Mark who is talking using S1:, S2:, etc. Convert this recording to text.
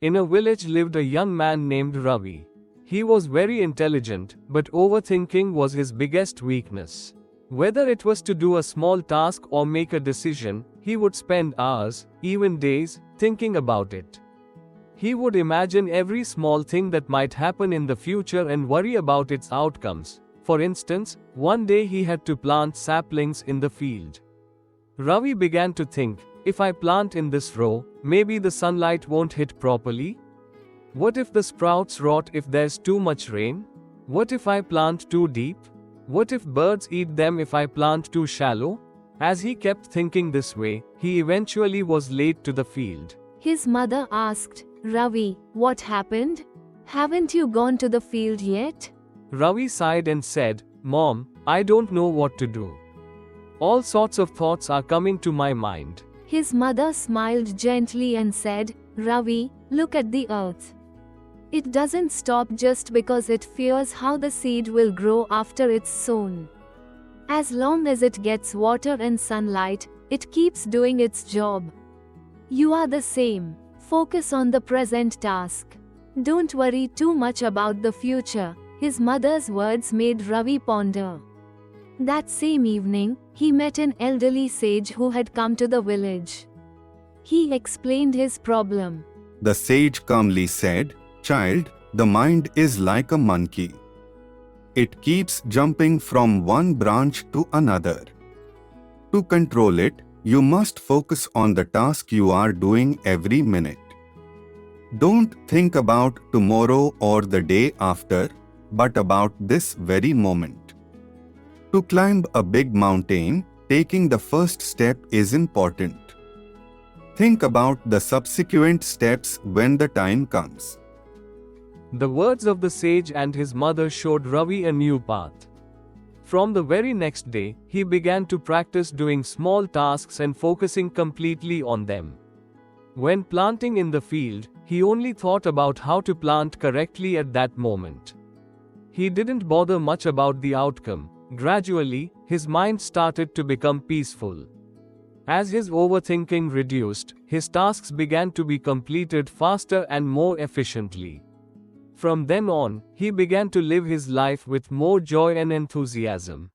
S1: In a village lived a young man named Ravi. He was very intelligent, but overthinking was his biggest weakness. Whether it was to do a small task or make a decision, he would spend hours, even days, thinking about it. He would imagine every small thing that might happen in the future and worry about its outcomes. For instance, one day he had to plant saplings in the field. Ravi began to think, if I plant in this row, maybe the sunlight won't hit properly? What if the sprouts rot if there's too much rain? What if I plant too deep? What if birds eat them if I plant too shallow? As he kept thinking this way, he eventually was late to the field.
S2: His mother asked, Ravi, what happened? Haven't you gone to the field yet?
S1: Ravi sighed and said, Mom, I don't know what to do. All sorts of thoughts are coming to my mind.
S2: His mother smiled gently and said, Ravi, look at the earth. It doesn't stop just because it fears how the seed will grow after it's sown. As long as it gets water and sunlight, it keeps doing its job. You are the same. Focus on the present task. Don't worry too much about the future. His mother's words made Ravi ponder. That same evening, he met an elderly sage who had come to the village. He explained his problem.
S3: The sage calmly said, Child, the mind is like a monkey. It keeps jumping from one branch to another. To control it, you must focus on the task you are doing every minute. Don't think about tomorrow or the day after, but about this very moment. To climb a big mountain, taking the first step is important. Think about the subsequent steps when the time comes.
S1: The words of the sage and his mother showed Ravi a new path. From the very next day, he began to practice doing small tasks and focusing completely on them. When planting in the field, he only thought about how to plant correctly at that moment. He didn't bother much about the outcome. Gradually, his mind started to become peaceful. As his overthinking reduced, his tasks began to be completed faster and more efficiently. From then on, he began to live his life with more joy and enthusiasm.